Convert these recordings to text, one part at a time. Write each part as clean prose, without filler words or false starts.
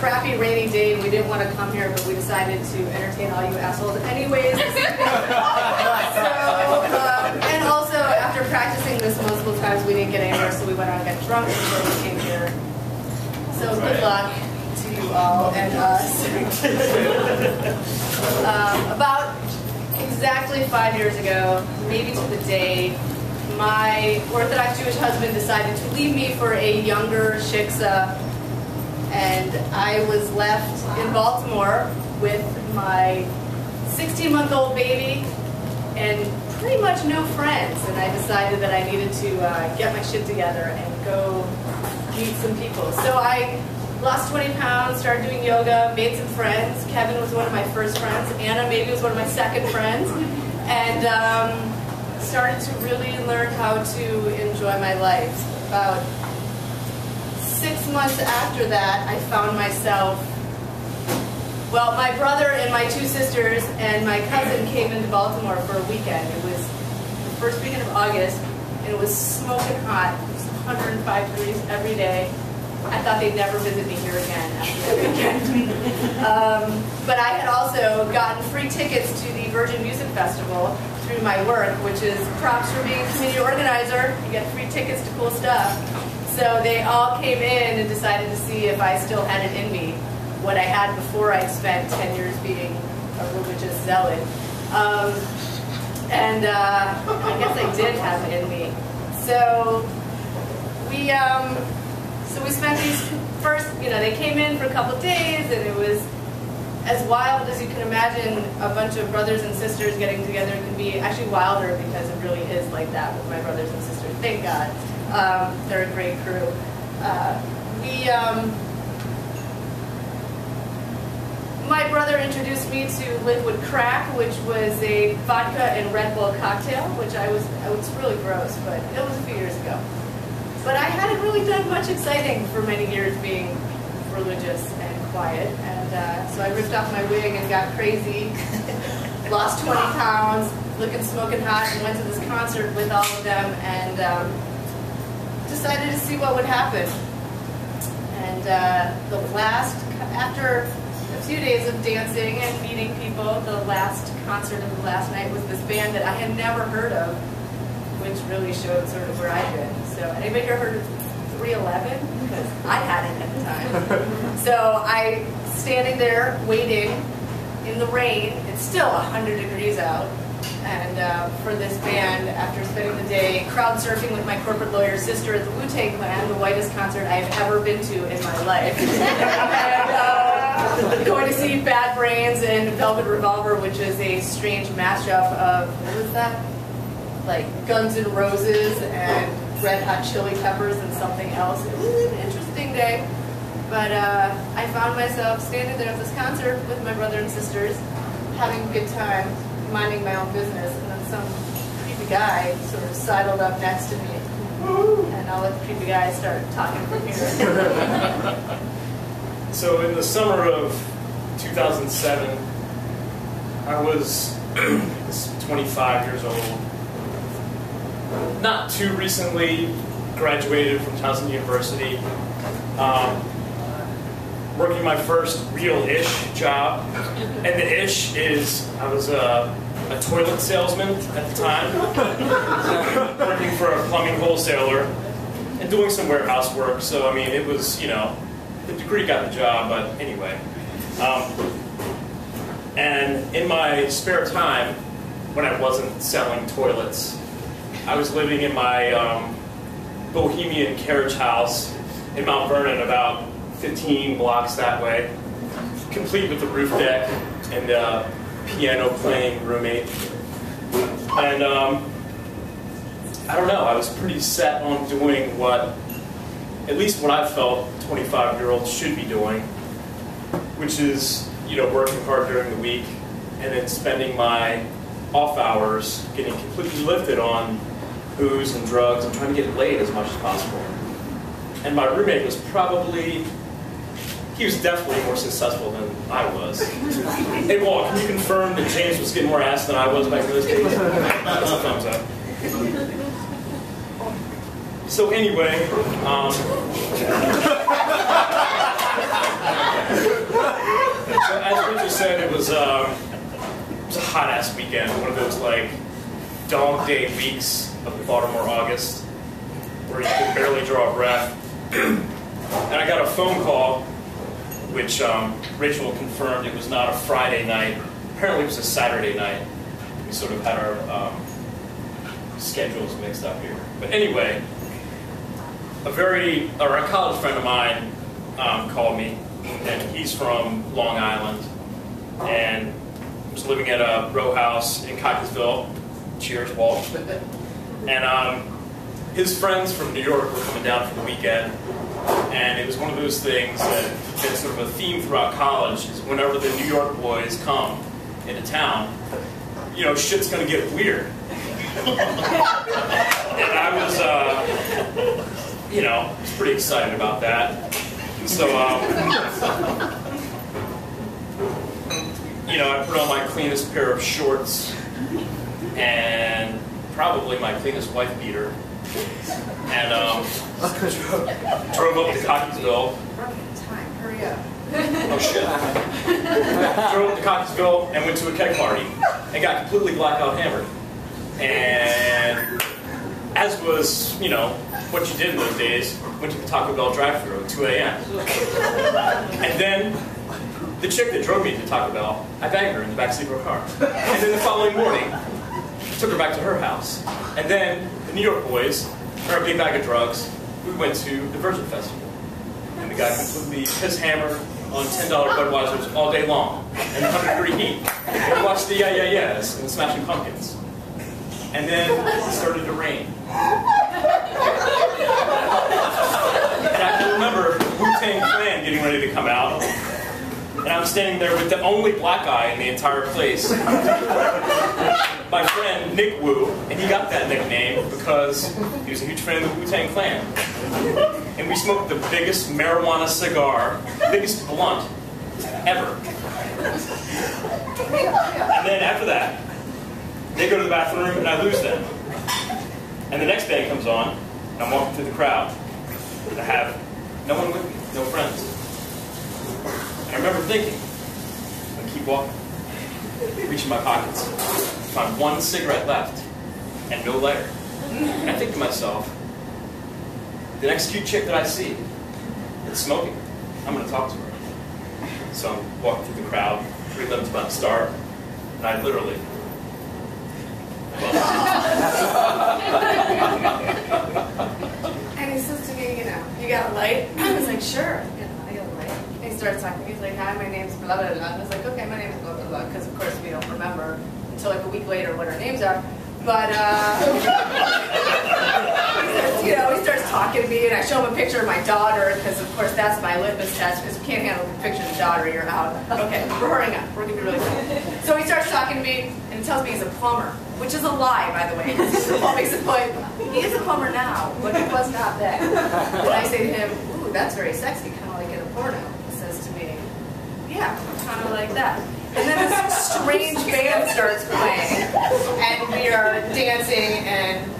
crappy rainy day and we didn't want to come here, but we decided to entertain all you assholes anyways. And also, after practicing this multiple times, we didn't get anywhere, so we went out and got drunk before we came here. So good luck to you all and us. About exactly 5 years ago, maybe to the day, my Orthodox Jewish husband decided to leave me for a younger shiksa, and I was left in Baltimore with my 16-month-old baby and pretty much no friends, and I decided that I needed to get my shit together and go meet some people. So I lost 20 pounds, started doing yoga, made some friends. Kevin was one of my first friends. Anna maybe was one of my second friends. And started to really learn how to enjoy my life. About 6 months after that, I found myself, well, my brother and my two sisters and my cousin came into Baltimore for a weekend. It was the first weekend of August, and it was smoking hot. It was 105 degrees every day. I thought they'd never visit me here again after that weekend. But I had also gotten free tickets to the Virgin Music Festival through my work, which is props for being a community organizer. You get free tickets to cool stuff. So they all came in and decided to see if I still had it in me, what I had before I'd spent 10 years being a religious zealot. And I guess I did have it in me. So we spent these first, they came in for a couple of days, and it was as wild as you can imagine. A bunch of brothers and sisters getting together can be actually wilder, because it really is like that with my brothers and sisters. Thank God. They're a great crew. My brother introduced me to liquid crack, which was a vodka-and-red-bull cocktail, which it's really gross, but it was a few years ago. But I hadn't really done much exciting for many years being religious and quiet. And so I ripped off my wig and got crazy, lost 20 pounds, looking smoking hot, and went to this concert with all of them, and decided to see what would happen. And after a few days of dancing and meeting people, the last concert of the last night was this band that I had never heard of, which really showed sort of where I'd been. So anybody here heard of 311? Because I hadn't at the time. So I, standing there waiting in the rain, it's still 100 degrees out, and for this band, after spending the day crowd surfing with my corporate lawyer sister at the Wu-Tang Clan, the whitest concert I've ever been to in my life, and going to see Bad Brains and Velvet Revolver, which is a strange mashup of, what was that? Like Guns N' Roses and Red Hot Chili Peppers and something else. It was an interesting day, but I found myself standing there at this concert with my brother and sisters, having a good time, minding my own business, and then some creepy guy sort of sidled up next to me, and I'll let the creepy guy start talking from here. So in the summer of 2007, I was 25 years old. Not too recently graduated from Towson University. Working my first real-ish job. And the ish is, I was a toilet salesman at the time. Working for a plumbing wholesaler and doing some warehouse work. So, I mean, it was, the degree got the job, but anyway. And in my spare time, when I wasn't selling toilets, I was living in my bohemian carriage house in Mount Vernon, about 15 blocks that way, complete with the roof deck and a piano-playing roommate. And I don't know, I was pretty set on doing at least what I felt 25-year-olds should be doing, which is, working hard during the week and then spending my off hours getting completely lifted on booze and drugs and trying to get laid as much as possible. And my roommate was he was definitely more successful than I was. Hey, Walt, can you confirm that James was getting more ass than I was back in those days? That's a thumbs up. So anyway, So as Richard said, it was a hot-ass weekend. One of those, like, dog day weeks of the Baltimore August, where you can barely draw a breath. And I got a phone call, which Rachel confirmed it was not a Friday night. Apparently it was a Saturday night. We sort of had our schedules mixed up here. But anyway, a college friend of mine called me, and he's from Long Island, and was living at a row house in Cockeysville. Cheers, Walt. And his friends from New York were coming down for the weekend, and it was one of those things that has been sort of a theme throughout college, is whenever the New York boys come into town, you know, shit's gonna get weird. And I was, you know, was pretty excited about that. So, you know, I put on my cleanest pair of shorts and probably my cleanest wife beater, and drove up to Cockeysville. Time, hurry up. Oh shit. Drove up to Cockeysville and went to a keg party and got completely blackout hammered. And as was, you know, what you did in those days, went to the Taco Bell drive-thru at 2 a.m. And then the chick that drove me to Taco Bell, I banged her in the backseat of her car. And then the following morning, took her back to her house. And then the New York boys, or a big bag of drugs, we went to the Virgin Festival. And the guy completely piss-hammered on $10 Budweisers all day long in 100-degree heat. And we watched the Yeah Yeah Yeahs and the Smashing Pumpkins. And then it started to rain. And I can remember Wu-Tang Clan getting ready to come out. And I'm standing there with the only black guy in the entire place. My friend, Nick Wu, and he got that nickname because he was a huge fan of the Wu-Tang Clan. And we smoked the biggest marijuana cigar, biggest blunt ever. And then after that, they go to the bathroom and I lose them. And the next band comes on, and I'm walking through the crowd. And I have no one with me, no friends. And I remember thinking, I keep walking, reaching my pockets, find one cigarette left, and no lighter. And I think to myself, the next cute chick that I see that's smoking, I'm going to talk to her. So I'm walking through the crowd, 311's about to start, and I literally... And he says to me, you know, you got a light? I was like, sure, you know, I got a light. And he starts talking. He's like, hi, my name's blah, blah, blah. And I was like, okay, my name's blah, blah, blah. Because, of course, we don't remember until like a week later what our names are. But, you know, he starts talking to me, and I show him a picture of my daughter, because, of course, that's my litmus test, because you can't handle a picture of the daughter, you're out. Okay, we're hurrying up. We're going to be really quick. So he starts talking to me, and he tells me he's a plumber, which is a lie, by the way. He is a plumber now, but he was not then. And I say to him, ooh, that's very sexy, kind of like in a porno. He says to me, yeah, kind of like that. And then this strange band starts playing, and we are dancing and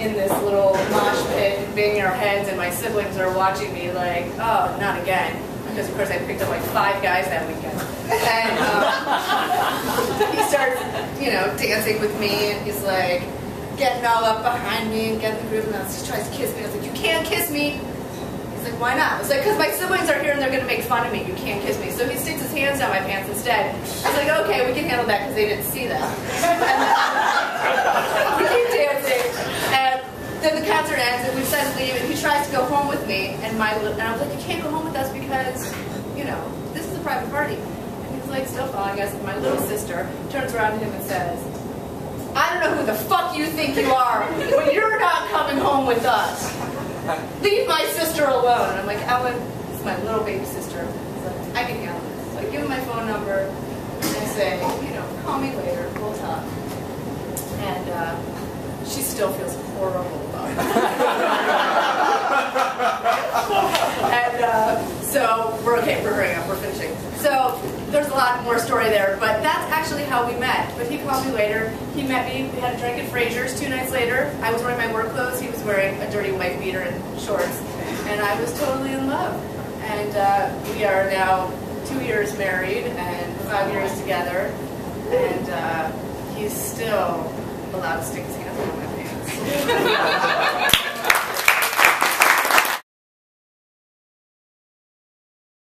in this little mosh pit and banging our heads, and my siblings are watching me like, oh, not again. Because, of course, I picked up like 5 guys that weekend. And he starts, you know, dancing with me, and he's like getting all up behind me and getting the groove, and he tries to kiss me. I was like, you can't kiss me. He's like, why not? I was like, because my siblings are here and they're going to make fun of me. You can't kiss me. So he sticks his hands down my pants instead. I was like, okay, we can handle that because they didn't see that. And we keep dancing. And then the concert ends and we decide to leave, and he tries to go home with me. And I was like, you can't go home with us because, you know, this is a private party. And he's like, still following us. And my little sister turns around to him and says, I don't know who the fuck you think you are, but you're not coming home with us. Leave my sister alone. And I'm like, Ellen, this is my little baby sister. He's like, I can handle this. So I give him my phone number, and I say, you know, call me later, we'll talk. And she still feels horrible about it. And so we're okay, we're hurrying up, we're finishing. So there's a lot more story there, but that's actually how we met. But he called me later, he met me, we had a drink at Frazier's 2 nights later. I was wearing my work clothes, he was wearing a dirty white beater and shorts, and I was totally in love. And we are now 2 years married and 5 years together. And he's still allowed to stick his hands in my pants.